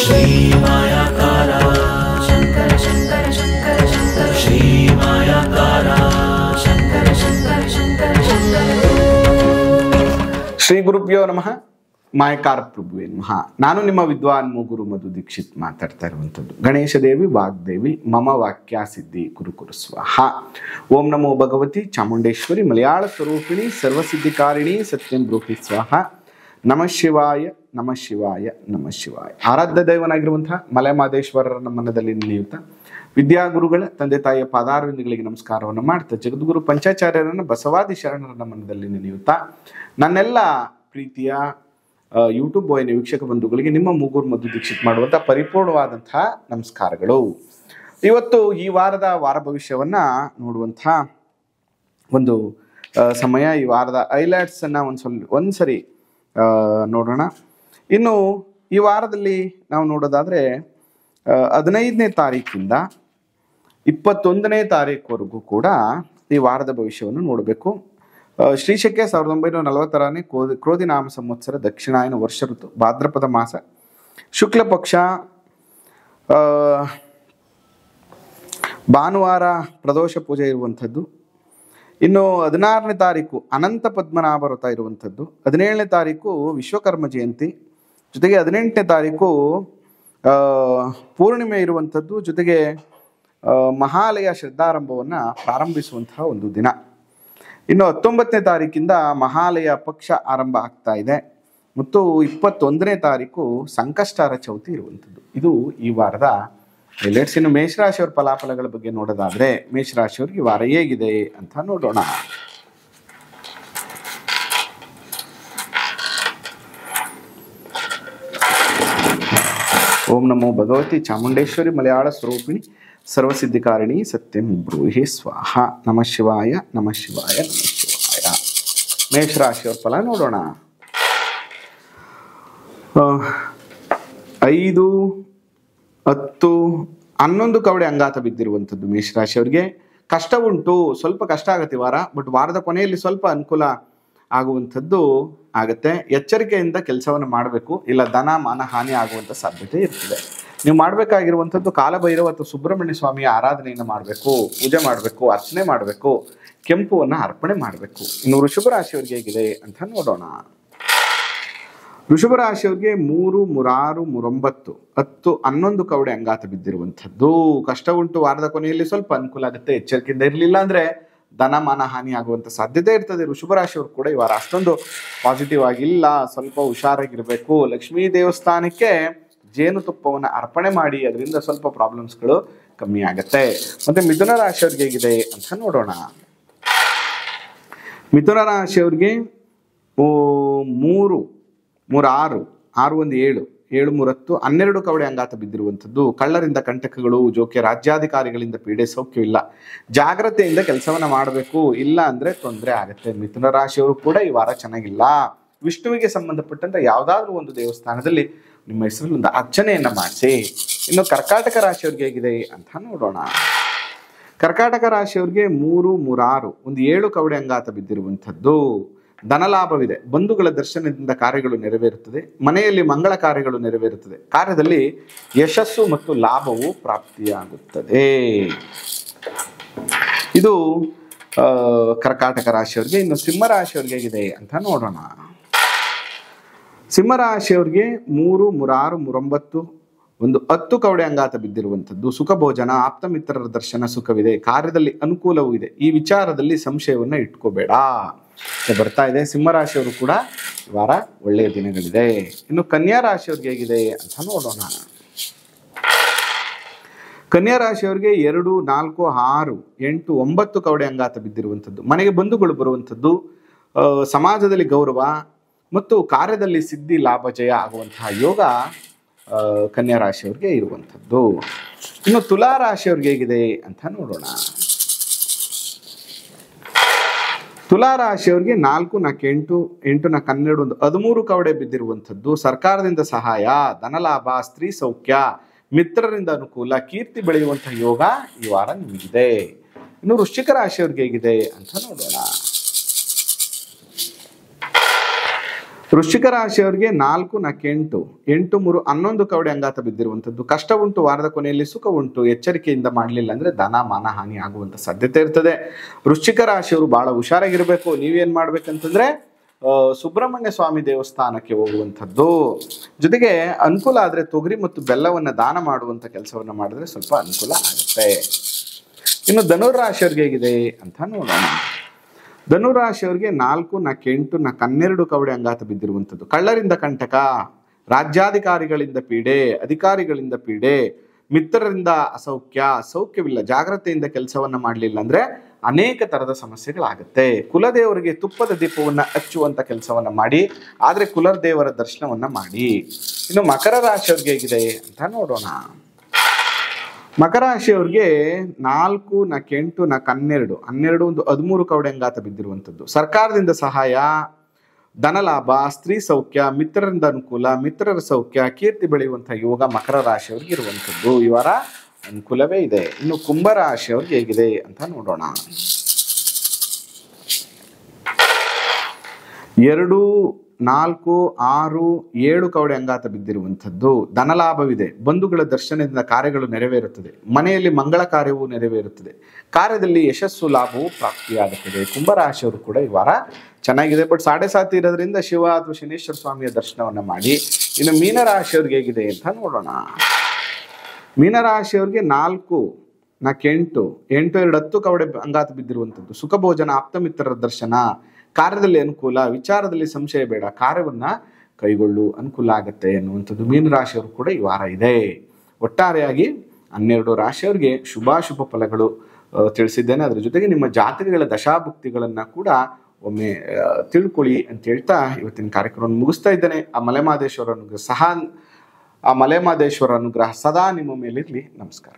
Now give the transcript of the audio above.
श्री मायाकारा शंकर शंकर शंकर शंकर श्री मायाकारा शंकर शंकर शंकर शंकर ಶ್ರೀ ಗುರುಭ್ಯೋ ನಮಃ. ಮಾಯಕಾರ ಪ್ರಭುವೇ ನಮಃ. ನಾನು ನಿಮ್ಮ ವಿದ್ವಾನ್ ಗುರು ಮಧು ದೀಕ್ಷಿತ್ ಮಾತಾಡ್ತಾ ಇರುವಂಥದ್ದು. ಗಣೇಶ ದೇವಿ ವಾಗ್ದೇವಿ ಮಮ ವಾಕ್ಯ ಸಿದ್ಧಿ ಕುರು ಸ್ವಾಹ. ಓಂ ನಮೋ ಭಗವತಿ ಚಾಮುಂಡೇಶ್ವರಿ ಮಲಯಾಳ ಸ್ವರೂಪಿಣಿ ಸರ್ವಸಿದ್ಧಿಕಾರಿಣಿ ಸತ್ಯಂ ಬ್ರೂಹಿ ಸ್ವಾಹ. ನಮಃ ಶಿವಾಯ ನಮಃ ಶಿವಾಯ ನಮಃ ಶಿವಾಯ. ಆರಾಧ್ಯ ದೈವನಾಗಿರುವಂತಹ ಮಲೆಮಹದೇಶ್ವರರ ಮನದಲ್ಲಿ ನಿಲ್ಲಿಯುತ್ತಾ ವಿದ್ಯಾಗುರುಗಳ ತಂದೆ ತಾಯಿಯ ಪಾದಾರವಿಂದಗಳಿಗೆ ನಮಸ್ಕಾರವನ್ನು ಮಾಡ್ತಾ ಜಗದ್ಗುರು ಪಂಚಾಚಾರ್ಯರನ್ನು ಬಸವಾದಿ ಶರಣರ ಮನದಲ್ಲಿ ನಿಲ್ಲಿಯುತ್ತಾ ನನ್ನೆಲ್ಲ ಪ್ರೀತಿಯ ಯೂಟ್ಯೂಬ್ ವಾಹಿನಿ ವೀಕ್ಷಕ ಬಂಧುಗಳಿಗೆ ನಿಮ್ಮ ಮೂಗೂರು ಮಧು ದೀಕ್ಷಿತ್ ಮಾಡುವಂಥ ಪರಿಪೂರ್ಣವಾದಂತಹ ನಮಸ್ಕಾರಗಳು. ಇವತ್ತು ಈ ವಾರದ ವಾರ ಭವಿಷ್ಯವನ್ನ ನೋಡುವಂಥ ಒಂದು ಸಮಯ. ಈ ವಾರದ ಹೈಲೈಟ್ಸ್ ಅನ್ನ ಒಂದ್ಸರಿ ನೋಡೋಣ. ಇನ್ನು ಈ ವಾರದಲ್ಲಿ ನಾವು ನೋಡೋದಾದ್ರೆ 15ನೇ ತಾರೀಕಿಂದ 21ನೇ ತಾರೀಕುವರೆಗೂ ಕೂಡ ಈ ವಾರದ ಭವಿಷ್ಯವನ್ನು ನೋಡಬೇಕು. ಶ್ರೀಶಕ್ಕೆ 1940ನೇ ಕ್ರೋಧಿನಾಮ ಸಂವತ್ಸರ ದಕ್ಷಿಣಾಯನ ವರ್ಷ ಋತು ಭಾದ್ರಪದ ಮಾಸ ಶುಕ್ಲ ಪಕ್ಷ ಭಾನುವಾರ ಪ್ರದೋಷ ಪೂಜೆ ಇರುವಂಥದ್ದು. ಇನ್ನು 16ನೇ ತಾರೀಕು ಅನಂತ ಪದ್ಮನಾಭ ವ್ರತ ಇರುವಂಥದ್ದು. 17ನೇ ತಾರೀಕು ವಿಶ್ವಕರ್ಮ ಜಯಂತಿ, ಜೊತೆಗೆ 18ನೇ ತಾರೀಕು ಪೂರ್ಣಿಮೆ ಇರುವಂಥದ್ದು, ಜೊತೆಗೆ ಮಹಾಲಯ ಶ್ರದ್ಧಾರಂಭವನ್ನು ಪ್ರಾರಂಭಿಸುವಂತಹ ಒಂದು ದಿನ. ಇನ್ನು 19ನೇ ತಾರೀಕಿಂದ ಮಹಾಲಯ ಪಕ್ಷ ಆರಂಭ ಆಗ್ತಾ ಇದೆ ಮತ್ತು 21ನೇ ತಾರೀಕು ಸಂಕಷ್ಟಾರ ಚೌತಿ ಇರುವಂಥದ್ದು. ಇದು ಈ ವಾರದ ಹೈಲೈಟ್ಸ್. ಇನ್ನು ಮೇಷರಾಶಿಯವರ ಫಲಾಫಲಗಳ ಬಗ್ಗೆ ನೋಡೋದಾದ್ರೆ ಮೇಷರಾಶಿಯವರಿಗೆ ಈ ವಾರ ಹೇಗಿದೆ ಅಂತ ನೋಡೋಣ. ಓಂ ನಮೋ ಭಗವತಿ ಚಾಮುಂಡೇಶ್ವರಿ ಮಲಯಾಳ ಸ್ವರೂಪಿಣಿ ಸರ್ವಸಿದ್ಧಿಕಾರಿಣಿ ಸತ್ಯಂ ಬ್ರೂಹಿ ಸ್ವಾಹ. ನಮಃ ಶಿವಾಯ ನಮಃ ಶಿವಾಯ ನಮಃ ಶಿವಾಯ. ಮೇಷರಾಶಿಯವರ ಫಲ ನೋಡೋಣ. 5, 10, 11 ಕವಡೆ ಅಂಗಾತ ಬಿದ್ದಿರುವಂಥದ್ದು ಮೇಷರಾಶಿಯವರಿಗೆ. ಕಷ್ಟ ಉಂಟು, ಸ್ವಲ್ಪ ಕಷ್ಟ ಆಗತ್ತೆ ಈ ವಾರ. ಬಟ್ ವಾರದ ಕೊನೆಯಲ್ಲಿ ಸ್ವಲ್ಪ ಅನುಕೂಲ ಆಗುವಂಥದ್ದು ಆಗತ್ತೆ. ಎಚ್ಚರಿಕೆಯಿಂದ ಕೆಲಸವನ್ನು ಮಾಡಬೇಕು, ಇಲ್ಲ ಧನ ಮಾನ ಹಾನಿ ಆಗುವಂಥ ಸಾಧ್ಯತೆ ಇರ್ತದೆ. ನೀವು ಮಾಡಬೇಕಾಗಿರುವಂಥದ್ದು ಕಾಲಭೈರವ ಅಥವಾ ಸುಬ್ರಹ್ಮಣ್ಯ ಸ್ವಾಮಿಯ ಆರಾಧನೆಯನ್ನು ಮಾಡಬೇಕು, ಪೂಜೆ ಮಾಡಬೇಕು, ಅರ್ಚನೆ ಮಾಡಬೇಕು, ಕೆಂಪುವನ್ನು ಅರ್ಪಣೆ ಮಾಡಬೇಕು. ಇನ್ನು ವೃಷಭ ರಾಶಿಯವರಿಗೆ ಹೇಗಿದೆ ಅಂತ ನೋಡೋಣ. ವೃಷಭ ರಾಶಿಯವರಿಗೆ 3, 3, 6, 9, 10, 11 ಕವಡೆ ಅಂಗಾತ ಬಿದ್ದಿರುವಂಥದ್ದು. ಕಷ್ಟ ಉಂಟು, ವಾರದ ಕೊನೆಯಲ್ಲಿ ಸ್ವಲ್ಪ ಅನುಕೂಲ ಆಗುತ್ತೆ. ಎಚ್ಚರಿಕೆಯಿಂದ ಇರಲಿಲ್ಲ ಅಂದ್ರೆ ಧನ ಮಾನ ಹಾನಿ ಆಗುವಂಥ ಸಾಧ್ಯತೆ ಇರ್ತದೆ. ವೃಷಭ ರಾಶಿಯವರು ಕೂಡ ಈ ವಾರ ಅಷ್ಟೊಂದು ಪಾಸಿಟಿವ್ ಆಗಿಲ್ಲ, ಸ್ವಲ್ಪ ಹುಷಾರಾಗಿರ್ಬೇಕು. ಲಕ್ಷ್ಮೀ ದೇವಸ್ಥಾನಕ್ಕೆ ಜೇನುತುಪ್ಪವನ್ನು ಅರ್ಪಣೆ ಮಾಡಿ, ಅದರಿಂದ ಸ್ವಲ್ಪ ಪ್ರಾಬ್ಲಮ್ಸ್ಗಳು ಕಮ್ಮಿ ಆಗತ್ತೆ. ಮತ್ತೆ ಮಿಥುನ ರಾಶಿಯವ್ರಿಗೆ ಹೇಗಿದೆ ಅಂತ ನೋಡೋಣ. ಮಿಥುನ ರಾಶಿಯವ್ರಿಗೆ 3, 6, 6, 1, 7, 7, 3, 10, 12 ಕವಡೆ ಅಂಗಾತ ಬಿದ್ದಿರುವಂಥದ್ದು. ಕಳ್ಳರಿಂದ ಕಂಟಕಗಳು, ಜೋಕೆ ರಾಜ್ಯಾಧಿಕಾರಿಗಳಿಂದ ಪೀಡೆ ಸೌಖ್ಯವಿಲ್ಲ. ಜಾಗ್ರತೆಯಿಂದ ಕೆಲಸವನ್ನ ಮಾಡಬೇಕು, ಇಲ್ಲ ಅಂದ್ರೆ ತೊಂದರೆ ಆಗತ್ತೆ. ಮಿಥುನ ರಾಶಿಯವರು ಕೂಡ ಈ ವಾರ ಚೆನ್ನಾಗಿಲ್ಲ. ವಿಷ್ಣುವಿಗೆ ಸಂಬಂಧಪಟ್ಟಂತ ಯಾವುದಾದ್ರೂ ಒಂದು ದೇವಸ್ಥಾನದಲ್ಲಿ ನಿಮ್ಮ ಹೆಸರಲ್ಲಿ ಒಂದು ಅರ್ಚನೆಯನ್ನ ಮಾಡಿಸಿ. ಇನ್ನು ಕರ್ಕಾಟಕ ರಾಶಿಯವ್ರಿಗೆ ಹೇಗಿದೆ ಅಂತ ನೋಡೋಣ. ಕರ್ಕಾಟಕ ರಾಶಿಯವ್ರಿಗೆ 3, 3, 6, 7 ಕವಡೆ ಅಂಗಾತ ಬಿದ್ದಿರುವಂಥದ್ದು. ಧನಲಾಭವಿದೆ, ಬಂಧುಗಳ ದರ್ಶನದಿಂದ ಕಾರ್ಯಗಳು ನೆರವೇರುತ್ತದೆ, ಮನೆಯಲ್ಲಿ ಮಂಗಳ ಕಾರ್ಯಗಳು ನೆರವೇರುತ್ತದೆ, ಕಾರ್ಯದಲ್ಲಿ ಯಶಸ್ಸು ಮತ್ತು ಲಾಭವು ಪ್ರಾಪ್ತಿಯಾಗುತ್ತದೆ. ಇದು ಕರ್ಕಾಟಕ ರಾಶಿಯವರಿಗೆ. ಇನ್ನು ಸಿಂಹ ರಾಶಿಯವ್ರಿಗೆ ಹೇಗಿದೆ ಅಂತ ನೋಡೋಣ. ಸಿಂಹ ರಾಶಿಯವ್ರಿಗೆ 3, 3, 6, 9, 10 ಕವಡೆ ಅಂಗಾತ ಬಿದ್ದಿರುವಂಥದ್ದು. ಸುಖ ಭೋಜನ, ಆಪ್ತ ಮಿತ್ರರ ದರ್ಶನ ಸುಖವಿದೆ, ಕಾರ್ಯದಲ್ಲಿ ಅನುಕೂಲವೂ ಇದೆ. ಈ ವಿಚಾರದಲ್ಲಿ ಸಂಶಯವನ್ನ ಇಟ್ಕೋಬೇಡ. ಬರ್ತಾ ಇದೆ. ಸಿಂಹರಾಶಿಯವರು ಕೂಡ ಈ ವಾರ ಒಳ್ಳೆಯ ದಿನಗಳಿದೆ. ಇನ್ನು ಕನ್ಯಾ ರಾಶಿಯವ್ರಿಗೆ ಹೇಗಿದೆ ಅಂತ ನೋಡೋಣ. ಕನ್ಯಾ ರಾಶಿಯವರಿಗೆ 2, 4, 6, 8, 9 ಕವಡೆ ಅಂಗಾತ ಬಿದ್ದಿರುವಂಥದ್ದು. ಮನೆಗೆ ಬಂಧುಗಳು ಬರುವಂಥದ್ದು, ಸಮಾಜದಲ್ಲಿ ಗೌರವ ಮತ್ತು ಕಾರ್ಯದಲ್ಲಿ ಸಿದ್ಧಿ ಲಾಭ ಜಯ ಆಗುವಂತಹ ಯೋಗ ಕನ್ಯಾ ರಾಶಿಯವ್ರಿಗೆ ಇರುವಂಥದ್ದು. ಇನ್ನು ತುಲಾ ರಾಶಿಯವ್ರಿಗೆ ಹೇಗಿದೆ ಅಂತ ನೋಡೋಣ. ತುಲಾ ರಾಶಿಯವ್ರಿಗೆ 4, 4, 8, 8, 12, 13 ಕವಡೆ ಬಿದ್ದಿರುವಂಥದ್ದು. ಸರ್ಕಾರದಿಂದ ಸಹಾಯ, ಧನಲಾಭ, ಸ್ತ್ರೀ ಸೌಖ್ಯ, ಮಿತ್ರರಿಂದ ಅನುಕೂಲ, ಕೀರ್ತಿ ಬೆಳೆಯುವಂತಹ ಯೋಗ ಈ ವಾರ ನಿಮಗಿದೆ. ಇನ್ನು ವೃಶ್ಚಿಕ ರಾಶಿಯವ್ರಿಗೆ ಹೇಗಿದೆ ಅಂತ ನೋಡೋಣ. ವೃಶ್ಚಿಕ ರಾಶಿಯವರಿಗೆ 4 ನ 8 8 3 11 ಕವಡೆ ಅಂಗಾತ ಬಿದ್ದಿರುವಂಥದ್ದು. ಕಷ್ಟ ಉಂಟು, ವಾರದ ಕೊನೆಯಲ್ಲಿ ಸುಖ ಉಂಟು. ಎಚ್ಚರಿಕೆಯಿಂದ ಮಾಡಲಿಲ್ಲ ಅಂದ್ರೆ ಧನ ಮಾನ ಹಾನಿ ಆಗುವಂತ ಸಾಧ್ಯತೆ ಇರ್ತದೆ. ವೃಶ್ಚಿಕ ರಾಶಿಯವರು ಬಹಳ ಹುಷಾರಾಗಿರ್ಬೇಕು. ನೀವೇನ್ ಮಾಡ್ಬೇಕಂತಂದ್ರೆ ಸುಬ್ರಹ್ಮಣ್ಯ ಸ್ವಾಮಿ ದೇವಸ್ಥಾನಕ್ಕೆ ಹೋಗುವಂಥದ್ದು. ಜೊತೆಗೆ ಅನುಕೂಲ ಆದ್ರೆ ತೊಗರಿ ಮತ್ತು ಬೆಲ್ಲವನ್ನ ದಾನ ಮಾಡುವಂತ ಕೆಲಸವನ್ನ ಮಾಡಿದ್ರೆ ಸ್ವಲ್ಪ ಅನುಕೂಲ ಆಗುತ್ತೆ. ಇನ್ನು ಧನುರಾಶಿಯವ್ರಿಗೆ ಹೇಗಿದೆ ಅಂತ ನೋಡೋಣ. ಧನುರಾಶಿಯವರಿಗೆ 4 ನ 8 ನ 12 ಕವಡೆ ಅಂಗಾತ ಬಿದ್ದಿರುವಂಥದ್ದು. ಕಳ್ಳರಿಂದ ಕಂಟಕ, ರಾಜ್ಯಾಧಿಕಾರಿಗಳಿಂದ ಪೀಡೆ, ಅಧಿಕಾರಿಗಳಿಂದ ಪೀಡೆ, ಮಿತ್ರರಿಂದ ಅಸೌಖ್ಯ, ಸೌಖ್ಯವಿಲ್ಲ. ಜಾಗ್ರತೆಯಿಂದ ಕೆಲಸವನ್ನ ಮಾಡಲಿಲ್ಲ ಅಂದ್ರೆ ಅನೇಕ ತರದ ಸಮಸ್ಯೆಗಳಾಗುತ್ತೆ. ಕುಲದೇವರಿಗೆ ತುಪ್ಪದ ದೀಪವನ್ನ ಹಚ್ಚುವಂತ ಕೆಲಸವನ್ನ ಮಾಡಿ, ಆದ್ರೆ ಕುಲದೇವರ ದರ್ಶನವನ್ನ ಮಾಡಿ. ಇನ್ನು ಮಕರ ರಾಶಿಯವ್ರಿಗೆ ಹೇಗಿದೆ ಅಂತ ನೋಡೋಣ. ಮಕರ ರಾಶಿಯವ್ರಿಗೆ 4 ನ 8 ನ 12 12 13 ಕವಡೆ ಅಂಗಾತ ಬಿದ್ದಿರುವಂಥದ್ದು. ಸರ್ಕಾರದಿಂದ ಸಹಾಯ, ಧನಲಾಭ, ಸ್ತ್ರೀ ಸೌಖ್ಯ, ಮಿತ್ರರಿಂದ ಅನುಕೂಲ, ಮಿತ್ರರ ಸೌಖ್ಯ, ಕೀರ್ತಿ ಬೆಳೆಯುವಂತಹ ಯೋಗ ಮಕರ ರಾಶಿಯವ್ರಿಗೆ ಇರುವಂಥದ್ದು. ಈ ವಾರ ಅನುಕೂಲವೇ ಇದೆ. ಇನ್ನು ಕುಂಭ ರಾಶಿಯವ್ರಿಗೆ ಹೇಗಿದೆ ಅಂತ ನೋಡೋಣ. 2 4 6 7 ಕವಡೆ ಅಂಗಾತ ಬಿದ್ದಿರುವಂಥದ್ದು. ಧನಲಾಭವಿದೆ, ಬಂಧುಗಳ ದರ್ಶನದಿಂದ ಕಾರ್ಯಗಳು ನೆರವೇರುತ್ತದೆ, ಮನೆಯಲ್ಲಿ ಮಂಗಳ ಕಾರ್ಯವೂ ನೆರವೇರುತ್ತದೆ, ಕಾರ್ಯದಲ್ಲಿ ಯಶಸ್ಸು ಲಾಭವು ಪ್ರಾಪ್ತಿಯಾಗುತ್ತದೆ. ಕುಂಭರಾಶಿಯವರು ಕೂಡ ಈ ವಾರ ಚೆನ್ನಾಗಿದೆ. ಬಟ್ 7.5 ಇರೋದ್ರಿಂದ ಶಿವ ಅಥವಾ ಶನೇಶ್ವರ ಸ್ವಾಮಿಯ ದರ್ಶನವನ್ನ ಮಾಡಿ. ಇನ್ನು ಮೀನರಾಶಿಯವ್ರಿಗೆ ಹೇಗಿದೆ ಅಂತ ನೋಡೋಣ. ಮೀನರಾಶಿಯವ್ರಿಗೆ 4 ನ 8 8 2 10 ಕವಡೆ ಅಂಗಾತ ಬಿದ್ದಿರುವಂಥದ್ದು. ಸುಖ ಭೋಜನ, ಆಪ್ತ ಮಿತ್ರರ ದರ್ಶನ, ಕಾರ್ಯದಲ್ಲಿ ಅನುಕೂಲ, ವಿಚಾರದಲ್ಲಿ ಸಂಶಯ ಬೇಡ, ಕಾರ್ಯವನ್ನ ಕೈಗೊಳ್ಳು, ಅನುಕೂಲ ಆಗತ್ತೆ ಅನ್ನುವಂಥದ್ದು ಮೀನರಾಶಿಯವರು ಕೂಡ ಈ ವಾರ ಇದೆ. ಒಟ್ಟಾರೆಯಾಗಿ 12 ರಾಶಿಯವರಿಗೆ ಶುಭಾಶುಭ ಫಲಗಳು ತಿಳಿಸಿದ್ದೇನೆ. ಅದರ ಜೊತೆಗೆ ನಿಮ್ಮ ಜಾತಕಗಳ ದಶಾಭುಕ್ತಿಗಳನ್ನ ಕೂಡ ಒಮ್ಮೆ ತಿಳ್ಕೊಳ್ಳಿ ಅಂತ ಹೇಳ್ತಾ ಇವತ್ತಿನ ಕಾರ್ಯಕ್ರಮವನ್ನು ಮುಗಿಸ್ತಾ ಇದ್ದೇನೆ. ಆ ಮಲೆಮಹದೇಶ್ವರ ಅನುಗ್ರಹ ಸದಾ ನಿಮ್ಮ ಮೇಲಿರಲಿ. ನಮಸ್ಕಾರ.